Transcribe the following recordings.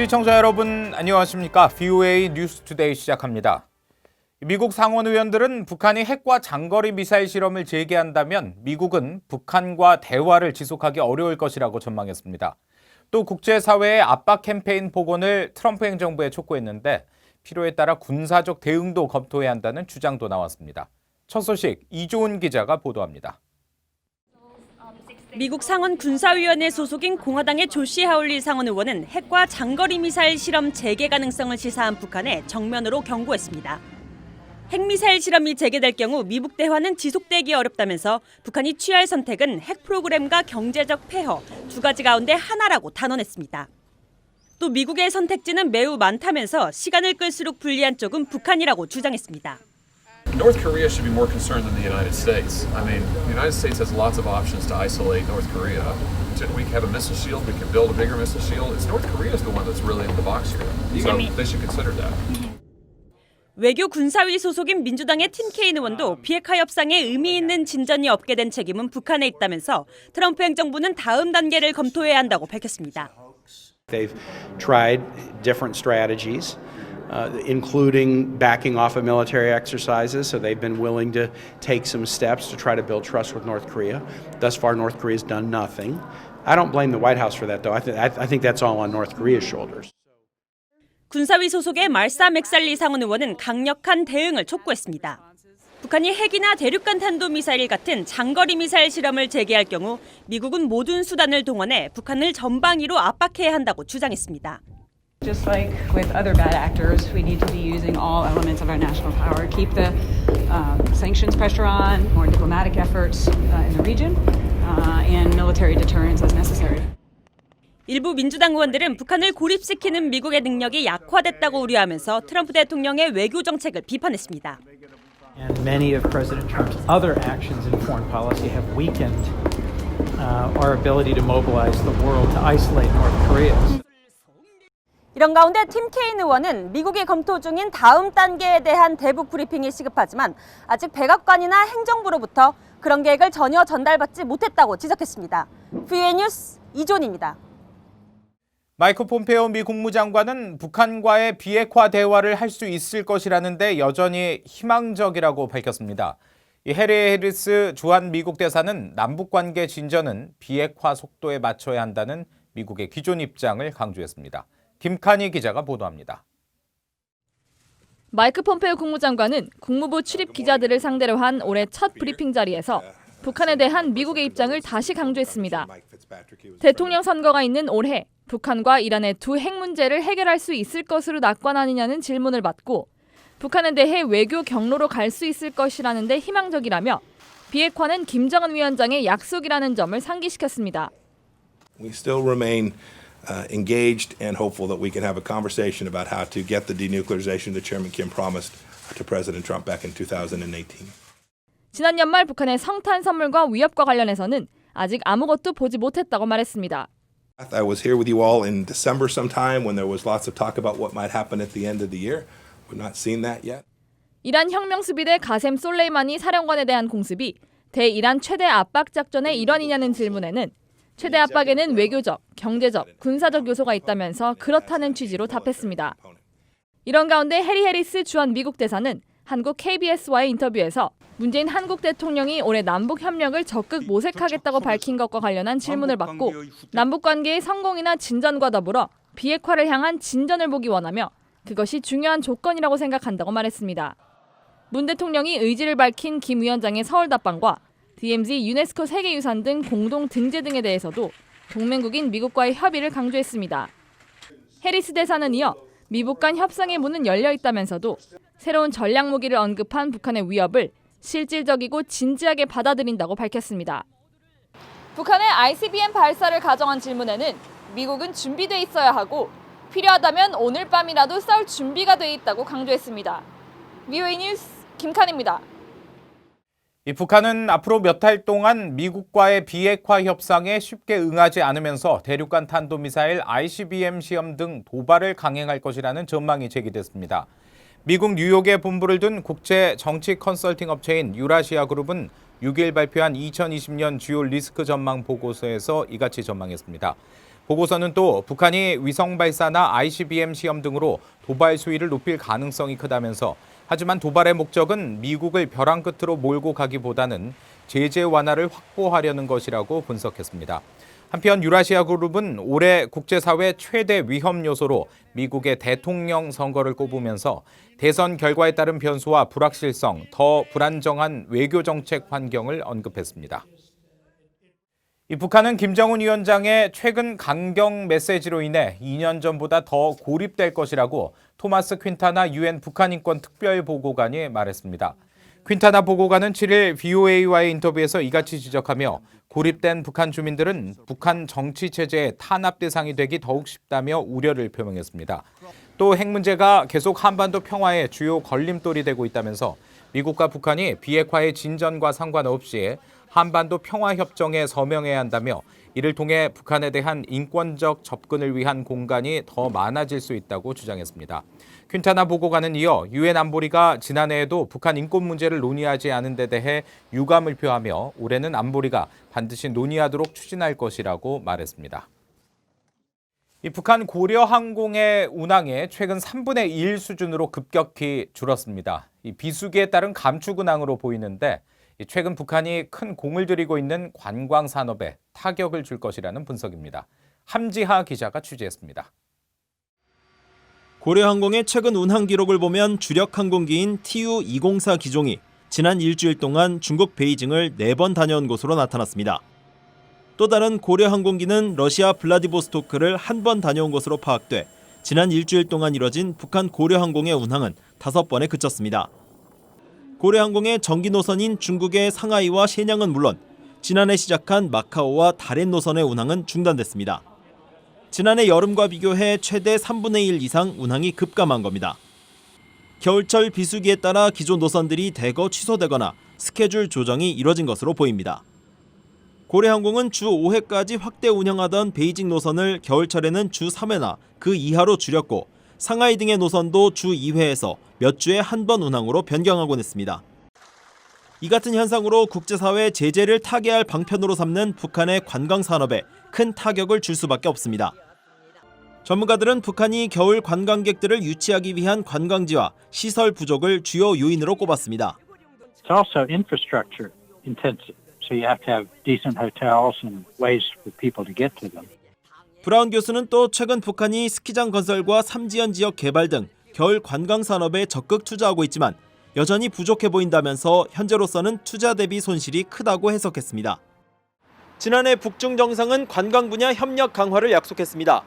시청자 여러분 안녕하십니까? VOA 뉴스투데이 시작합니다. 미국 상원 의원들은 북한이 핵과 장거리 미사일 실험을 재개한다면 미국은 북한과 대화를 지속하기 어려울 것이라고 전망했습니다. 또 국제사회의 압박 캠페인 복원을 트럼프 행정부에 촉구했는데 필요에 따라 군사적 대응도 검토해야 한다는 주장도 나왔습니다. 첫 소식 이조은 기자가 보도합니다. 미국 상원 군사위원회 소속인 공화당의 조시 하울리 상원 의원은 핵과 장거리 미사일 실험 재개 가능성을 시사한 북한에 정면으로 경고했습니다. 핵미사일 실험이 재개될 경우 미북 대화는 지속되기 어렵다면서 북한이 취할 선택은 핵 프로그램과 경제적 폐허 두 가지 가운데 하나라고 단언했습니다. 또 미국의 선택지는 매우 많다면서 시간을 끌수록 불리한 쪽은 북한이라고 주장했습니다. North Korea should be more concerned than the United States. I mean, the United States has lots of options to isolate North Korea. We can have a missile shield, we can build a bigger missile shield. It's North Korea is the one that's really in the box here. So they should consider that. 외교 군사위 소속인 민주당의 팀 케인 의원도 비핵화 협상에 의미 있는 진전이 없게 된 책임은 북한에 있다면서 트럼프 행정부는 다음 단계를 검토해야 한다고 밝혔습니다. They've tried different strategies. Including backing off of military exercises, so they've been willing to take some steps to try to build trust with North Korea. Thus far, North Korea's done nothing. I don't blame the White House for that, though. I think that's all on North Korea's shoulders. 군사위 소속의 말사 맥살리 상원 의원은 강력한 대응을 촉구했습니다. 북한이 핵이나 대륙간 탄도미사일 같은 장거리 미사일 실험을 재개할 경우 미국은 모든 수단을 동원해 북한을 전방위로 압박해야 한다고 주장했습니다. Just like with other bad actors, we need to be using all elements of our national power, keep the sanctions pressure on, more diplomatic efforts in the region, and military deterrence as necessary. 일부 민주당 의원들은 북한을 고립시키는 미국의 능력이 약화됐다고 우려하면서 트럼프 대통령의 외교 정책을 비판했습니다. And many of President Trump's other actions in foreign policy have weakened our ability to mobilize the world to isolate North Korea. 이런 가운데 팀 케인 의원은 미국이 검토 중인 다음 단계에 대한 대북 브리핑이 시급하지만 아직 백악관이나 행정부로부터 그런 계획을 전혀 전달받지 못했다고 지적했습니다. VOA 뉴스 이존입니다. 마이크 폼페오 미 국무장관은 북한과의 비핵화 대화를 할 수 있을 것이라는데 여전히 희망적이라고 밝혔습니다. 해리 해리스 주한 미국 대사는 남북관계 진전은 비핵화 속도에 맞춰야 한다는 미국의 기존 입장을 강조했습니다. 김칸희 기자가 보도합니다. 마이크 폼페오 국무장관은 국무부 출입 기자들을 상대로 한 올해 첫 브리핑 자리에서 북한에 대한 미국의 입장을 다시 강조했습니다. 대통령 선거가 있는 올해 북한과 이란의 두 핵 문제를 해결할 수 있을 것으로 낙관하느냐는 질문을 받고 북한에 대해 외교 경로로 갈 수 있을 것이라는데 희망적이라며 비핵화는 김정은 위원장의 약속이라는 점을 상기시켰습니다. We still remain engaged and hopeful that we can have a conversation about how to get the denuclearization that Chairman Kim promised to President Trump back in 2018. 지난 연말 북한의 성탄 선물과 위협과 관련해서는 아직 아무것도 보지 못했다고 말했습니다. I was here with you all in December sometime when there was lots of talk about what might happen at the end of the year. We've not seen that yet. 이란 혁명수비대 가셈 솔레이마니 사령관에 대한 공습이 대이란 최대 압박 작전의 일환이냐는 질문에는 최대 압박에는 외교적, 경제적, 군사적 요소가 있다면서 그렇다는 취지로 답했습니다. 이런 가운데 해리 해리스 주한 미국 대사는 한국 KBS와의 인터뷰에서 문재인 한국 대통령이 올해 남북 협력을 적극 모색하겠다고 밝힌 것과 관련한 질문을 받고 남북 관계의 성공이나 진전과 더불어 비핵화를 향한 진전을 보기 원하며 그것이 중요한 조건이라고 생각한다고 말했습니다. 문 대통령이 의지를 밝힌 김 위원장의 서울 답방과 DMZ 유네스코 세계유산 등 공동 등재 등에 대해서도 동맹국인 미국과의 협의를 강조했습니다. 해리스 대사는 이어 미북 간 협상의 문은 열려 있다면서도 새로운 전략 무기를 언급한 북한의 위협을 실질적이고 진지하게 받아들인다고 밝혔습니다. 북한의 ICBM 발사를 가정한 질문에는 미국은 준비돼 있어야 하고 필요하다면 오늘 밤이라도 싸울 준비가 돼 있다고 강조했습니다. VOA 뉴스 김칸입니다. 북한은 앞으로 몇 달 동안 미국과의 비핵화 협상에 쉽게 응하지 않으면서 대륙간 탄도미사일 ICBM 시험 등 도발을 강행할 것이라는 전망이 제기됐습니다. 미국 뉴욕에 본부를 둔 국제 정치 컨설팅 업체인 유라시아 그룹은 6일 발표한 2020년 주요 리스크 전망 보고서에서 이같이 전망했습니다. 보고서는 또 북한이 위성 발사나 ICBM 시험 등으로 도발 수위를 높일 가능성이 크다면서 하지만 도발의 목적은 미국을 벼랑 끝으로 몰고 가기보다는 제재 완화를 확보하려는 것이라고 분석했습니다. 한편 유라시아 그룹은 올해 국제사회 최대 위험 요소로 미국의 대통령 선거를 꼽으면서 대선 결과에 따른 변수와 불확실성, 더 불안정한 외교 정책 환경을 언급했습니다. 이 북한은 김정은 위원장의 최근 강경 메시지로 인해 2년 전보다 더 고립될 것이라고 토마스 퀸타나 유엔 북한인권 특별보고관이 말했습니다. 퀸타나 보고관은 7일 VOA와의 인터뷰에서 이같이 지적하며 고립된 북한 주민들은 북한 정치 체제의 탄압 대상이 되기 더욱 쉽다며 우려를 표명했습니다. 또 핵 문제가 계속 한반도 평화의 주요 걸림돌이 되고 있다면서 미국과 북한이 비핵화의 진전과 상관없이 한반도 평화협정에 서명해야 한다며 이를 통해 북한에 대한 인권적 접근을 위한 공간이 더 많아질 수 있다고 주장했습니다. 퀸타나 보고관은 이어 유엔 안보리가 지난해에도 북한 인권 문제를 논의하지 않은 데 대해 유감을 표하며 올해는 안보리가 반드시 논의하도록 추진할 것이라고 말했습니다. 이 북한 고려항공의 운항이 최근 3분의 1 수준으로 급격히 줄었습니다. 이 비수기에 따른 감축 운항으로 보이는데 최근 북한이 큰 공을 들이고 있는 관광 산업에 타격을 줄 것이라는 분석입니다. 함지하 기자가 취재했습니다. 고려항공의 최근 운항 기록을 보면 주력 항공기인 TU-204 기종이 지난 일주일 동안 중국 베이징을 4번 다녀온 것으로 나타났습니다. 또 다른 고려항공기는 러시아 블라디보스토크를 1번 다녀온 것으로 파악돼 지난 일주일 동안 이뤄진 북한 고려항공의 운항은 5번에 그쳤습니다. 고려항공의 정기 노선인 중국의 상하이와 shenyang은 물론 지난해 시작한 마카오와 다롄 노선의 운항은 중단됐습니다. 지난해 여름과 비교해 최대 3분의 1 이상 운항이 급감한 겁니다. 겨울철 비수기에 따라 기존 노선들이 대거 취소되거나 스케줄 조정이 이뤄진 것으로 보입니다. 고려항공은 주 5회까지 확대 운영하던 베이징 노선을 겨울철에는 주 3회나 그 이하로 줄였고 상하이 등의 노선도 주 2회에서 몇 주에 한 번 운항으로 변경하곤 했습니다. 이 같은 현상으로 국제사회 제재를 타개할 방편으로 삼는 북한의 관광 산업에 큰 타격을 줄 수밖에 없습니다. 전문가들은 북한이 겨울 관광객들을 유치하기 위한 관광지와 시설 부족을 주요 요인으로 꼽았습니다. It's also infrastructure intensive, so you have to have decent hotels and ways for people to get to them. 브라운 교수는 또 최근 북한이 스키장 건설과 삼지연 지역 개발 등 겨울 관광 산업에 적극 투자하고 있지만 여전히 부족해 보인다면서 현재로서는 투자 대비 손실이 크다고 해석했습니다. 지난해 북중 정상은 관광 분야 협력 강화를 약속했습니다.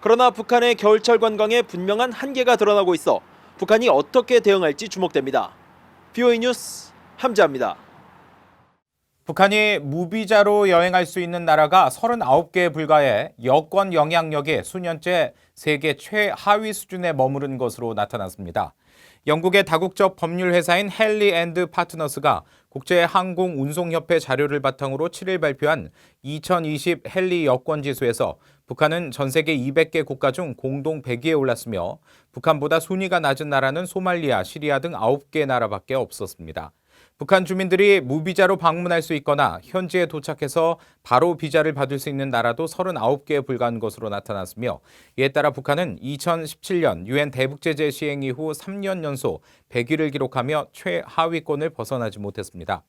그러나 북한의 겨울철 관광에 분명한 한계가 드러나고 있어 북한이 어떻게 대응할지 주목됩니다. VOA 뉴스 함지아입니다. 북한이 무비자로 여행할 수 있는 나라가 39개에 불과해 여권 영향력이 수년째 세계 최하위 수준에 머무른 것으로 나타났습니다. 영국의 다국적 법률 회사인 헨리 앤드 파트너스가 국제항공운송협회 자료를 바탕으로 7일 발표한 2020 헨리 여권지수에서 북한은 전 세계 200개 국가 중 공동 100위에 올랐으며 북한보다 순위가 낮은 나라는 소말리아, 시리아 등 9개 나라밖에 없었습니다. 북한 주민들이 무비자로 방문할 수 있거나 현지에 도착해서 바로 비자를 받을 수 있는 나라도 39개에 불과한 것으로 나타났으며 이에 따라 북한은 2017년 유엔 대북제재 시행 이후 3년 연속 100위를 기록하며 최하위권을 벗어나지 못했습니다.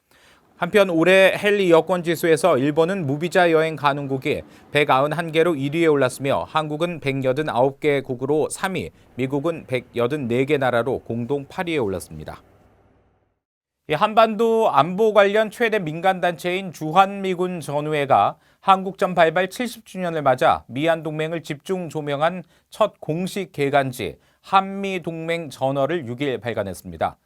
한편 올해 헨리 여권 지수에서 일본은 무비자 여행 가능국이 191개로 1위에 올랐으며 한국은 189개국으로 3위, 미국은 184개 나라로 공동 8위에 올랐습니다. 한반도 안보 관련 최대 민간단체인 주한미군 전우회가 한국전 발발 70주년을 맞아 미한동맹을 집중 조명한 첫 공식 개간지 한미동맹 전어를 6일 발간했습니다.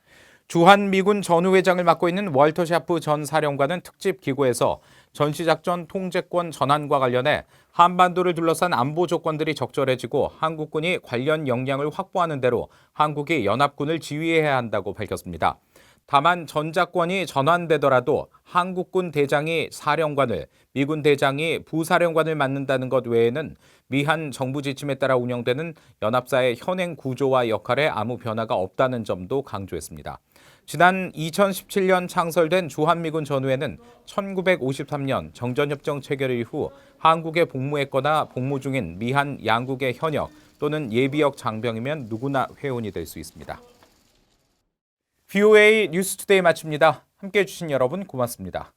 주한미군 전우회장을 맡고 있는 월터 샤프 전 사령관은 특집 기고에서 전시작전 통제권 전환과 관련해 한반도를 둘러싼 안보 조건들이 적절해지고 한국군이 관련 역량을 확보하는 대로 한국이 연합군을 지휘해야 한다고 밝혔습니다. 다만 전작권이 전환되더라도 한국군 대장이 사령관을, 미군 대장이 부사령관을 맡는다는 것 외에는 미한 정부 지침에 따라 운영되는 연합사의 현행 구조와 역할에 아무 변화가 없다는 점도 강조했습니다. 지난 2017년 창설된 주한미군 전후에는 1953년 정전협정 체결 이후 한국에 복무했거나 복무 중인 미한 양국의 현역 또는 예비역 장병이면 누구나 회원이 될 수 있습니다. VOA 뉴스투데이 마칩니다. 함께해 주신 여러분 고맙습니다.